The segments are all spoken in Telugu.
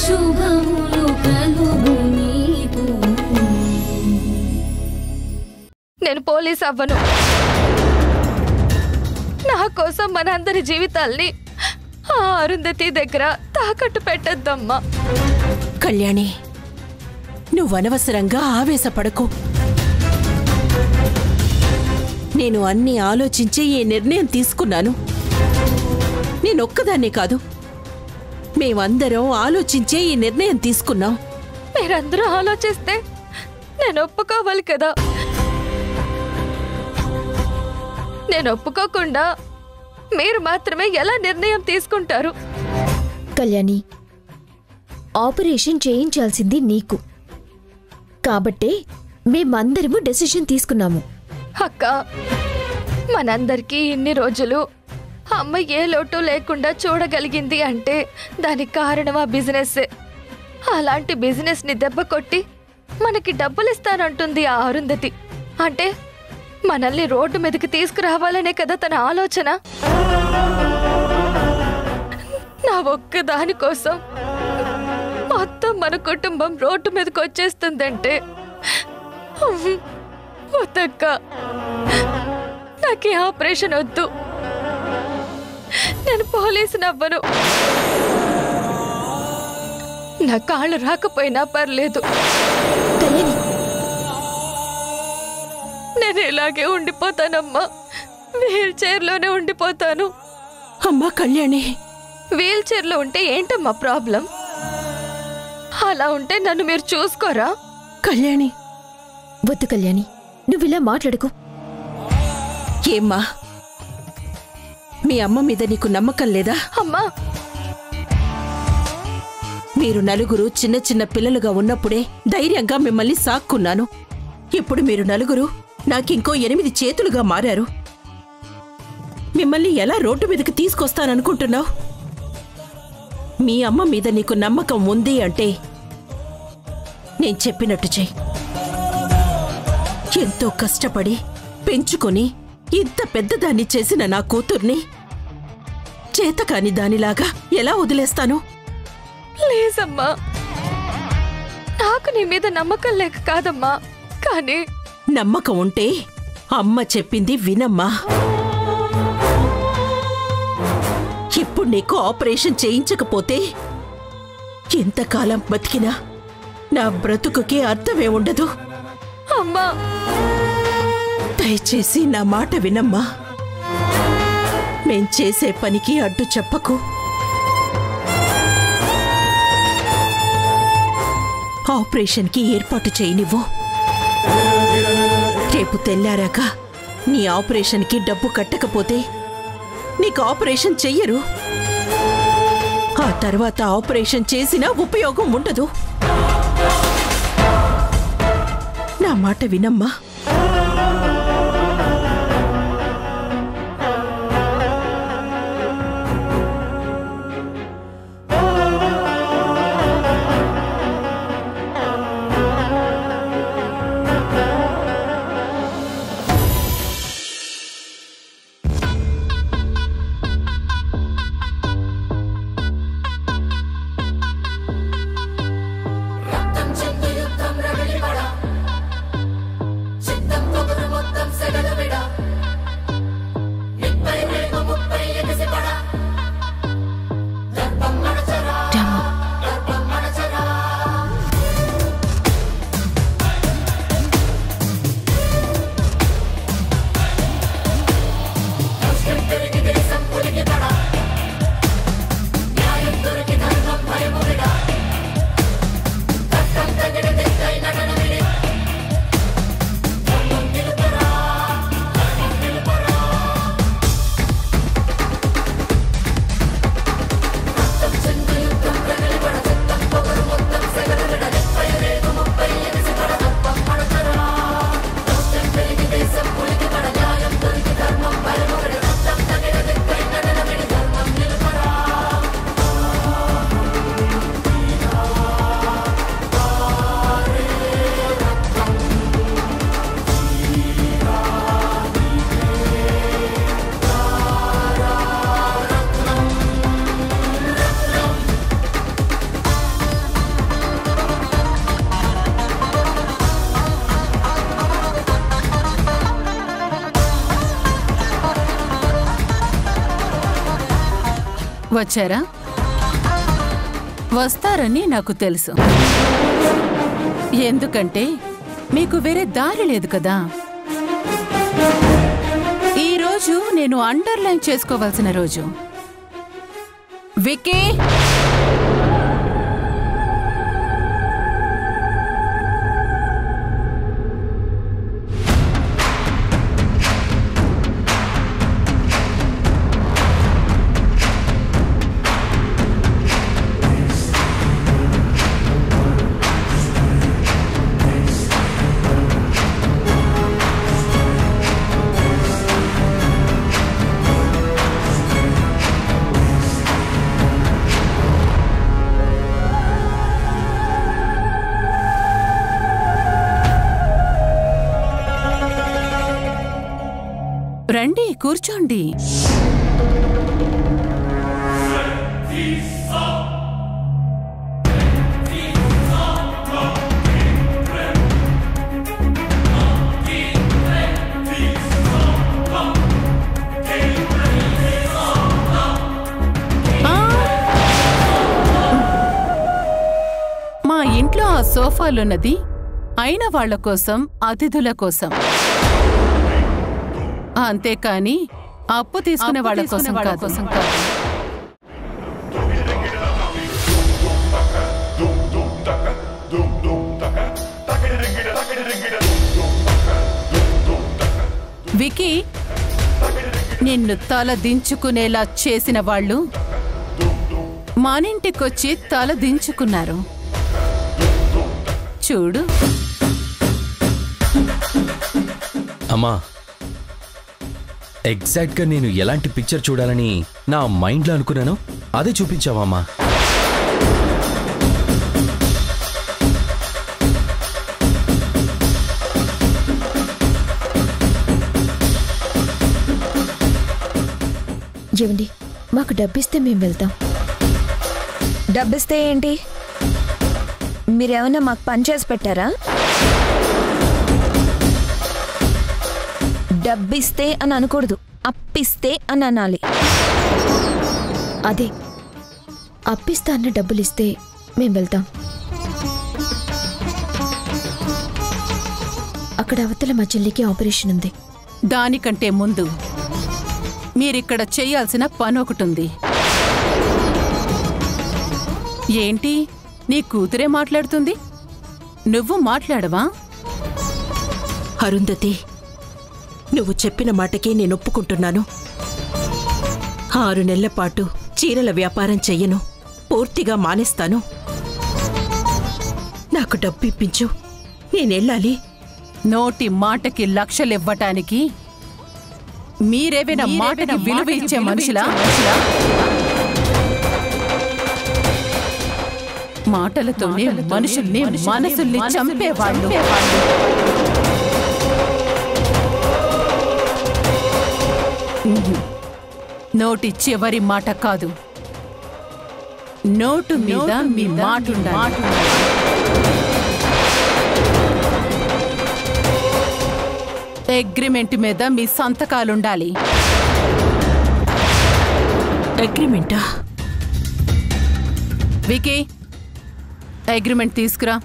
శుభములు కలుగు నీకు. నేను పోలీస్ అవ్వను. నా కోసం మనందరి జీవితాల్ని ఆ అరుంధతి దగ్గర తాకట్టు పెట్టద్దమ్మా. కళ్యాణి, నువ్వనవసరంగా ఆవేశపడకు. నేను అన్ని ఆలోచించే ఈ నిర్ణయం తీసుకున్నాను. నేనొక్కదాన్నే కాదు, మేమందరం ఆలోచించే ఈ నిర్ణయం తీసుకున్నాం. మీరందరూ ఆలోచిస్తే నేను ఒప్పుకోవాలి కదా. నేను ఒప్పుకోకుండా మీరు మాత్రమే ఎలా నిర్ణయం తీసుకుంటారు? కళ్యాణి, ఆపరేషన్ చేయించాల్సింది నీకు కాబట్టే మేమందరము డెసిషన్ తీసుకున్నాము. అక్క, మనందరికీ ఇన్ని రోజులు అమ్మ ఏ లోటు లేకుండా చూడగలిగింది అంటే దానికి కారణం ఆ బిజినెస్. అలాంటి బిజినెస్ ని దెబ్బ కొట్టి మనకి డబ్బులు ఇస్తానంటుంది ఆ అరుంధతి. అంటే మనల్ని రోడ్డు మీదకి తీసుకురావాలనే కదా తన ఆలోచన. నా ఒక్క దాని కోసం మొత్తం మన కుటుంబం రోడ్డు మీదకి వచ్చేస్తుందంటే వద్దక్క, నాకు ఆపరేషన్ వద్దు. నేను పోలీసుని అవ్వను. నా కాళ్ళు రాకపోయినా పర్లేదు. కళ్యాణి, నేను ఇలాగే ఉండిపోతానమ్మా. వీల్ చైర్లోనే ఉండిపోతాను. అమ్మా కళ్యాణి, వీల్ చైర్లో ఉంటే ఏంటమ్మా ప్రాబ్లం? అలా ఉంటే నన్ను మీరు చూసుకోరా? కళ్యాణి. వద్దు కళ్యాణి, నువ్విలా మాట్లాడుకో. ఏమ్మా, మీ అమ్మ మీద నీకు నమ్మకం లేదా? అమ్మా, మీరు నలుగురు చిన్న చిన్న పిల్లలుగా ఉన్నప్పుడే ధైర్యంగా మిమ్మల్ని సాక్కున్నాను. ఇప్పుడు మీరు నలుగురు నాకింకో 8 చేతులుగా మారారు. మిమ్మల్ని ఎలా రోడ్డు మీదకి తీసుకొస్తాననుకుంటున్నావు? మీ అమ్మ మీద నీకు నమ్మకం ఉంది అంటే నేను చెప్పినట్టు చెయ్యి. ఎంతో కష్టపడి పెంచుకొని ఇంత పెద్దదాన్ని చేసిన నా కూతుర్ని చేతకాని దానిలాగా ఎలా వదిలేస్తాను? ప్లీజ్ అమ్మా, నాకు నీ మీద నమ్మకం లేక కాదమ్మా, కానీ నమ్మకం ఉంటే అమ్మ చెప్పింది వినమ్మా. ఇప్పుడు నీకు ఆపరేషన్ చేయించకపోతే ఎంతకాలం బతికినా నా బ్రతుకుకి అర్థమే ఉండదు. అమ్మా, దయచేసి నా మాట వినమ్మా. మేం చేసే పనికి అడ్డు చెప్పకు. ఆపరేషన్కి ఏర్పాటు చేయనివ్వు. రేపు తెల్లారాక నీ ఆపరేషన్కి డబ్బు కట్టకపోతే నీకు ఆపరేషన్ చెయ్యరు. ఆ తర్వాత ఆపరేషన్ చేసినా ఉపయోగం ఉండదు. నా మాట వినమ్మా. రక్తం చిందు యుద్ధం రగిలిపడ, చిత్తం వచ్చారా? వస్తారని నాకు తెలుసు. ఎందుకంటే మీకు వేరే దారి లేదు కదా. ఈరోజు నేను అండర్లైన్ చేసుకోవాల్సిన రోజు. విక్కీ, రండి, కూర్చోండి. మా ఇంట్లో ఆ సోఫాలున్నది అయిన వాళ్ల కోసం, అతిథుల కోసం. అంతేకాని అప్పు తీసుకునే వాళ్ళ కోసం కాదు. వికీ, నిన్ను తల దించుకునేలా చేసిన వాళ్ళు మానింటికొచ్చి తల దించుకున్నారు. చూడు. అమ్మా, ఎగ్జాక్ట్గా నేను ఎలాంటి పిక్చర్ చూడాలని నా మైండ్లో అనుకున్నానో అదే చూపించావమ్మా. ఏమండి, మాకు డబ్బిస్తే మేము వెళ్తాం. డబ్బిస్తే ఏంటి? మీరేమన్నా మాకు పని చేసి పెట్టారా? డబ్బిస్తే అని అనకూడదు, అప్పిస్తే అని అనాలి. అదే, అప్పిస్తా అన్న డబ్బులిస్తే మేం వెళ్తాం. అక్కడ అవతల మా చెల్లికి ఆపరేషన్ ఉంది. దానికంటే ముందు మీరిక్కడ చేయాల్సిన పని ఒకటుంది. ఏంటి, నీ కూతురే మాట్లాడుతుంది, నువ్వు మాట్లాడవా? అరుంధతి, నువ్వు చెప్పిన మాటకే నేను ఒప్పుకుంటున్నాను. 6 నెలల పాటు చీరల వ్యాపారం చెయ్యను, పూర్తిగా మానేస్తాను. నాకు డబ్బు ఇప్పించు, నేనెళ్ళాలి. నోటి మాటకి లక్షలివ్వటానికి మీరేమైనా మాటకి విలువ ఇచ్చే మనుషులా? మాటలతోనే మనుషుల్ని, మనసుల్ని చంపేవాళ్ళు. నోటి చివరి మాట కాదు, నోటు మీద మీ మాటుండాలి. అగ్రిమెంట్ మీద మీ సంతకాలుండాలి. అగ్రిమెంటా? వికీ, అగ్రిమెంట్ తీసుకురా.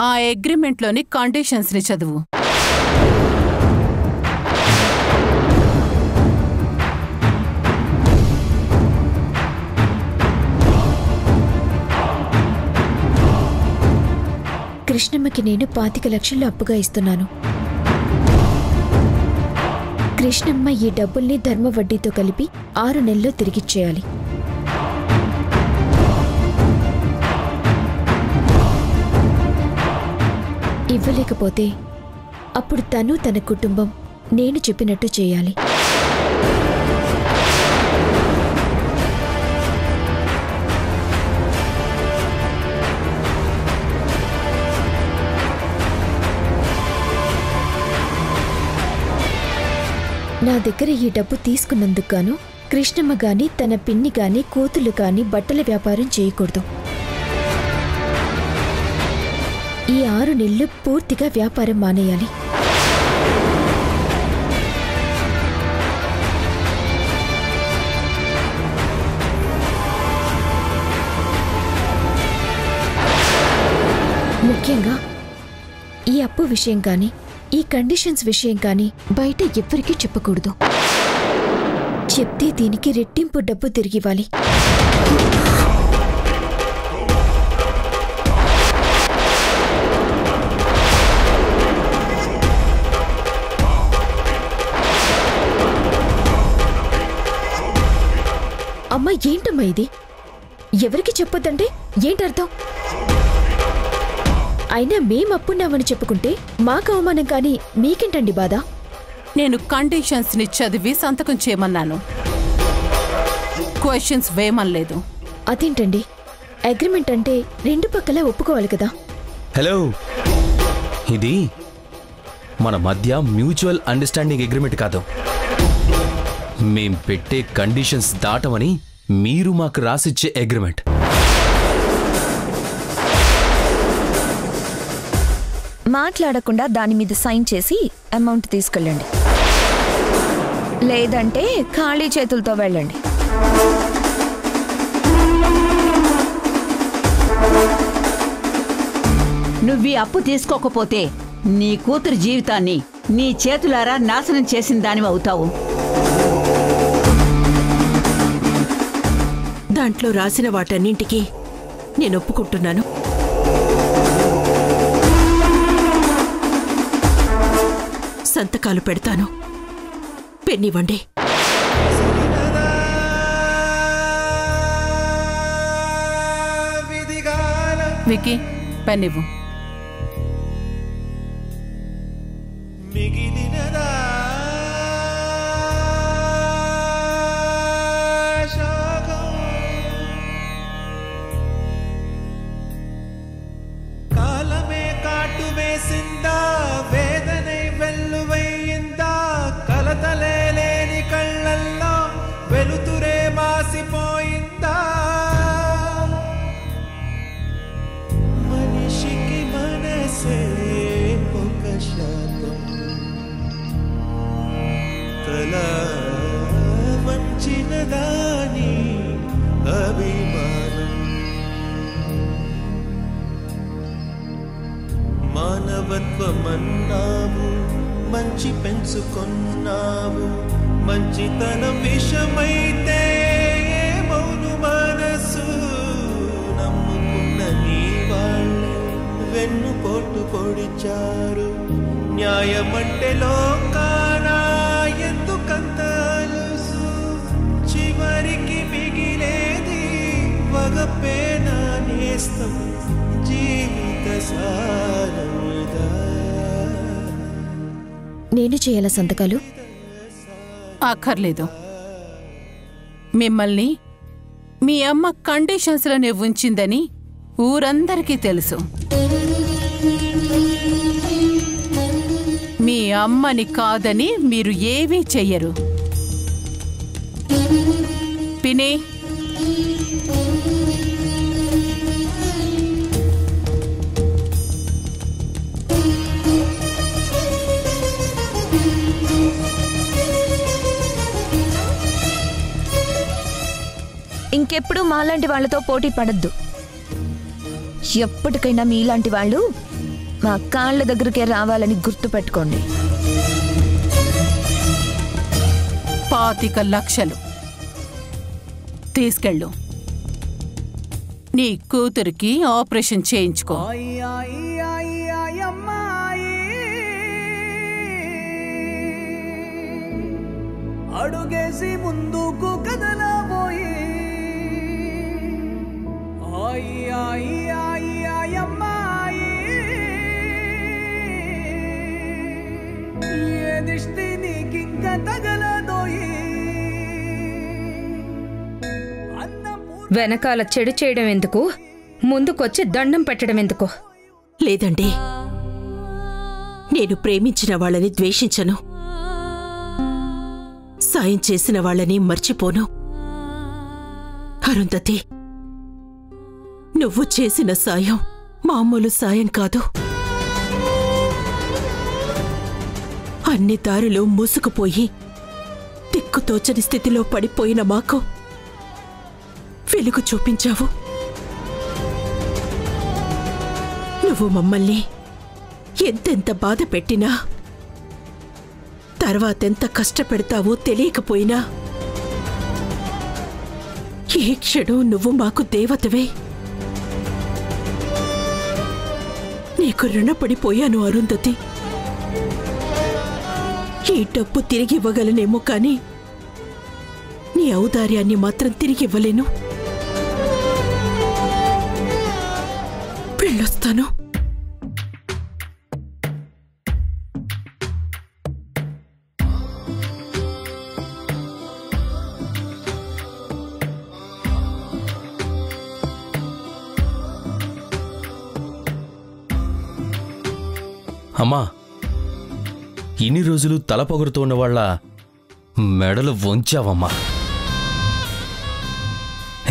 ఆ అగ్రిమెంట్లోని కండిషన్స్ని చదువు. కృష్ణమ్మకి నేను 25 లక్షలు అప్పుగా ఇస్తున్నాను. కృష్ణమ్మ ఈ డబ్బుల్ని ధర్మ వడ్డీతో కలిపి 6 నెలల్లో తిరిగిచ్చేయాలి. ఇవ్వలేకపోతే అప్పుడు తను తన కుటుంబం నేను చెప్పినట్టు చేయాలి. నా దగ్గర ఈ డబ్బు తీసుకున్నందుకు గాను కృష్ణమ్మ గాని తన పిన్ని గాని కూతుళ్ళు గాని బట్టల వ్యాపారం చేయకూడదు. ఈ 6 నెలలు పూర్తిగా వ్యాపారం మానేయాలి. ముఖ్యంగా ఈ అప్పు విషయం కానీ ఈ కండిషన్స్ విషయం కానీ బయట ఎవ్వరికీ చెప్పకూడదు. చెప్తే దీనికి రెట్టింపు డబ్బు తిరిగివ్వాలి. అమ్మా ఏంటమ్మా ఇది? ఎవరికి చెప్పొద్దంటే ఏంటర్థం? అయినా మేం అప్పున్నామని చెప్పుకుంటే మాకు అవమానం కానీ మీకేంటండి బాధ? నేను కండిషన్స్ ని చదివి సంతకం చేయమన్నాను, క్వశ్చన్స్ వేయమనలేదు. అదేంటండి? అగ్రిమెంట్ అంటే 2 పక్కలా ఒప్పుకోవాలి కదా. హలో, ఇది మన మధ్య మ్యూచువల్ అండర్స్టాండింగ్ అగ్రిమెంట్ కాదు. మేం పెట్టే కండిషన్స్ దాటమని మీరు మాకు రాసిచ్చే అగ్రిమెంట్. మాట్లాడకుండా దాని మీద సైన్ చేసి అమౌంట్ తీసుకెళ్ళండి, లేదంటే ఖాళీ చేతులతో వెళ్ళండి. నువ్వీ అప్పు తీసుకోకపోతే నీ కూతురు జీవితాన్ని నీ చేతులారా నాశనం చేసిన దానివి అవుతావు. దాంట్లో రాసిన వాటన్నింటికీ నేను ఒప్పుకుంటున్నాను. సంతకాలు పెడతాను. పెన్నివ్వండి. వికీ, పెన్నివ్వు. మానవత్వమన్నావు, మంచి పెంచుకున్నావు, మంచితనం విషమైతే మౌను మనసు నమ్ముకున్న నీ వాళ్ళే వెన్నుపోటు పొడిచారు. న్యాయమంటే లోకానా ఎందుకంత అలుసు? చివరికి మిగిలేది వగపేనా నేస్తం జీవిత సారముదా. నేను చేయాల సంతకాలు? అక్కర్లేదు. మిమ్మల్ని మీ అమ్మ కండిషన్స్లోనే ఉంచిందని ఊరందరికీ తెలుసు. మీ అమ్మని కాదని మీరు ఏవీ చెయ్యరు. పినే, ఇంకెప్పుడు మాలాంటి వాళ్లతో పోటీ పడద్దు. ఎప్పటికైనా మీలాంటి వాళ్ళు మా కాళ్ళ దగ్గరికే రావాలని గుర్తుపెట్టుకోండి. 25 లక్షలు తీసుకెళ్ళు. నీ కూతురికి ఆపరేషన్ చేయించుకో. అడుగేసి ముందుకు కదలబోయి దిష్టి నీకింక తగలదోయి. వెనకాల చెడు చేయడం ఎందుకు, ముందుకొచ్చి దండం పెట్టడం ఎందుకు? లేదండి, నేను ప్రేమించిన వాళ్ళని ద్వేషించను, సాయం చేసిన వాళ్ళని మర్చిపోను. అరుంధతి, నువ్వు చేసిన సాయం మామూలు సాయం కాదు. అన్ని దారులు మూసుకుపోయి దిక్కుతోచని స్థితిలో పడిపోయిన మాకు వెలుగు చూపించావు. నువ్వు మమ్మల్ని ఎంతెంత బాధ పెట్టినా, తర్వాతెంత కష్టపెడతావో తెలియకపోయినా, ఈ క్షణం నువ్వు మాకు దేవతవే. నీకు రుణపడిపోయాను అరుంధతి. ఈ డబ్బు తిరిగి ఇవ్వగలనేమో కానీ నీ ఔదార్యాన్ని మాత్రం తిరిగివ్వలేను. వెళ్ళొస్తాను. అమ్మా, ఇన్ని రోజులు తల పొగరుతూ ఉన్నవాళ్ల మెడలు వంచావమ్మా.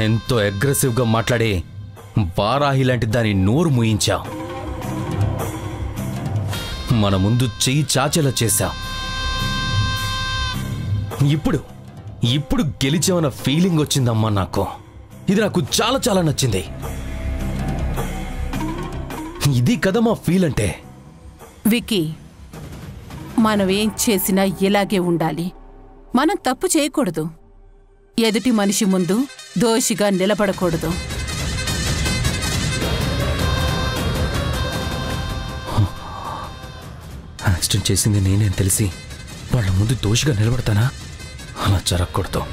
ఎంతో అగ్రెసివ్గా మాట్లాడి వారాహి లాంటి దాని నోరు మూయించావు. మన ముందు చెయ్యి చాచేలా చేశావు. ఇప్పుడు గెలిచామన్న ఫీలింగ్ వచ్చిందమ్మా నాకు. ఇది నాకు చాలా చాలా నచ్చింది. ఇది కదా మా ఫీల్ అంటే. విక్కీ, మనం ఏం చేసినా ఇలాగే ఉండాలి. మనం తప్పు చేయకూడదు. ఎదుటి మనిషి ముందు దోషిగా నిలబడకూడదు. యాక్సిడెంట్ చేసింది నేనే తెలిసి వాళ్ళ ముందు దోషిగా నిలబడతానా? అలా జరగకూడదు.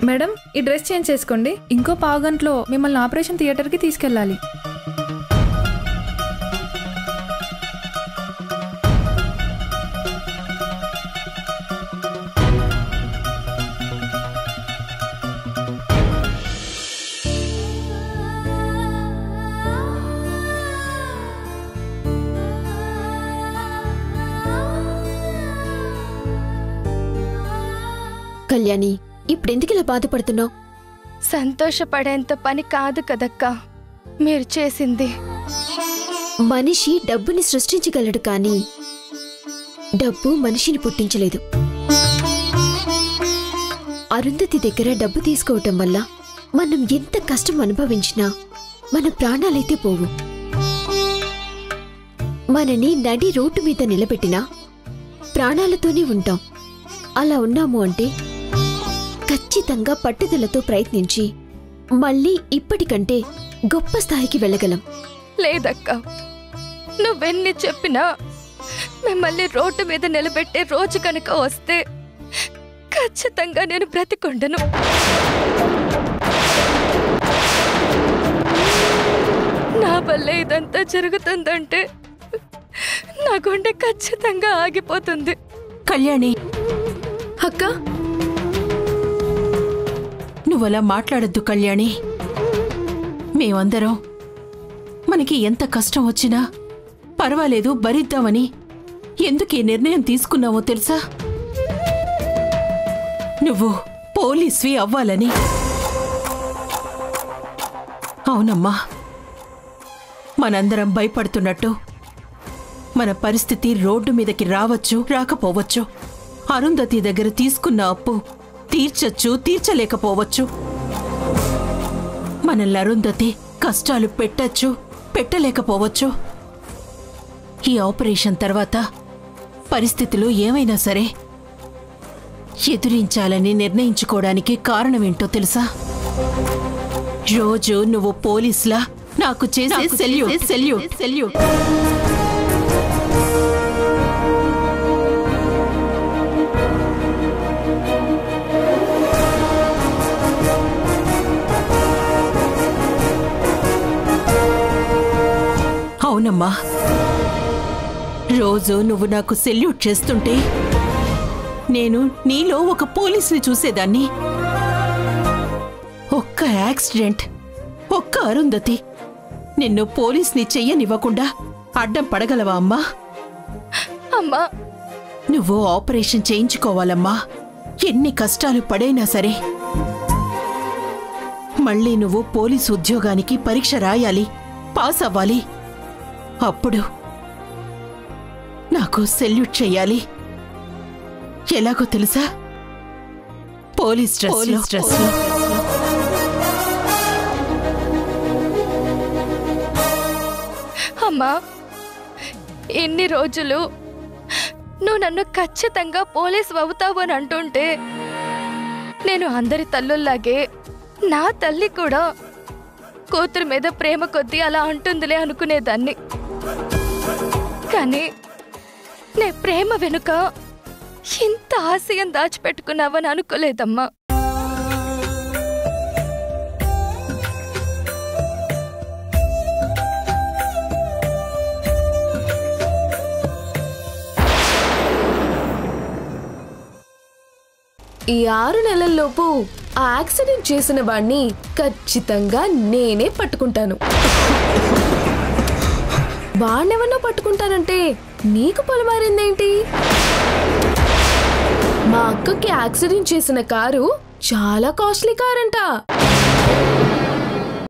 మేడం, ఈ డ్రెస్ చేంజ్ చేసుకోండి. ఇంకో పావుగంటలో మిమ్మల్ని ఆపరేషన్ థియేటర్కి తీసుకెళ్ళాలి. కళ్యాణి, ఇప్పుడెందుకు ఇలా బాధపడుతున్నావు? సంతోషపడేంత పని కాదు కదక్కా మీరు చేసింది. మనిషి డబ్బుని సృష్టించగలడు, కానీ డబ్బు మనిషిని పుట్టించలేదు. అరుంధతి దగ్గర డబ్బు తీసుకోవటం వల్ల మనం ఎంత కష్టం అనుభవించినా మన ప్రాణాలైతే పోవు. మనని నడి రోడ్డు మీద నిలబెట్టినా ప్రాణాలతోనే ఉంటాం. అలా ఉన్నాము అంటే ఖచ్చితంగా పట్టుదలతో ప్రయత్నించి మళ్ళీ ఇప్పటికంటే గొప్ప స్థాయికి వెళ్ళగలం. లేదక్కా, నువ్వెన్ని చెప్పినా మిమ్మల్ని రోడ్డు మీద నిలబెట్టే రోజు కనుక వస్తే ఖచ్చితంగా నేను బ్రతికొండను. నా వల్ల ఇదంతా జరుగుతుందంటే నా గుండె ఖచ్చితంగా ఆగిపోతుంది. కళ్యాణి, అక్క, నువ్వలా మాట్లాడొద్దు కళ్యాణి. మేమందరం మనకి ఎంత కష్టం వచ్చినా పర్వాలేదు భరిద్దామని ఎందుకు ఈ నిర్ణయం తీసుకున్నావో తెలుసా? నువ్వు పోలీస్వి అవ్వాలని. అవునమ్మా, మనందరం భయపడుతున్నట్టు మన పరిస్థితి రోడ్డు మీదకి రావచ్చు, రాకపోవచ్చు. అరుంధతి దగ్గర తీసుకున్న అప్పు తీర్చచ్చు, తీర్చలేకపోవచ్చు. మనల్ని అరుంధతి కష్టాలు పెట్టచ్చు, పెట్టలేకపోవచ్చు. ఈ ఆపరేషన్ తర్వాత పరిస్థితులు ఏమైనా సరే ఎదురించాలని నిర్ణయించుకోవడానికి కారణమేంటో తెలుసా? రోజు నువ్వు పోలీసులా నాకు చేసే సెల్యూట్ సెల్యూట్ సెల్యూట్. అవునమ్మా, రోజు నువ్వు నాకు సెల్యూట్ చేస్తుంటే నేను నీలో ఒక పోలీసుని చూసేదాన్ని. ఒక్క యాక్సిడెంట్, ఒక్క అరుంధతి నిన్ను పోలీస్ని చెయ్యనివ్వకుండా అడ్డం పడగలవా అమ్మా? అమ్మా, నువ్వు ఆపరేషన్ చేయించుకోవాలమ్మా. ఎన్ని కష్టాలు పడైనా సరే మళ్ళీ నువ్వు పోలీసు ఉద్యోగానికి పరీక్ష రాయాలి, పాస్ అవ్వాలి. అప్పుడు నాకు సెల్యూట్ చెయ్యాలి. ఎలాగో తెలుసా? పోలీస్ డ్రెస్లో. అమ్మా, ఎన్ని రోజులు నువ్వు నన్ను ఖచ్చితంగా పోలీసు అవుతావు అని అంటుంటే నేను అందరి తల్లుల్లాగే నా తల్లి కూడా కూతురు మీద ప్రేమ కొద్దీ అలా అంటుందిలే అనుకునేదాన్ని. కానీ నే ప్రేమ వెనుక ఇంత ఆశయం దాచిపెట్టుకున్నావని అనుకోలేదమ్మా. ఈ 6 నెలల్లోపు ఆ యాక్సిడెంట్ చేసిన వాణ్ణి ఖచ్చితంగా నేనే పట్టుకుంటాను. వాణ్ణెవన్నో పట్టుకుంటానంటే నీకు పొలమారిందేంటి? మా అక్కకి యాక్సిడెంట్ చేసిన కారు చాలా కాస్ట్లీ కారంట.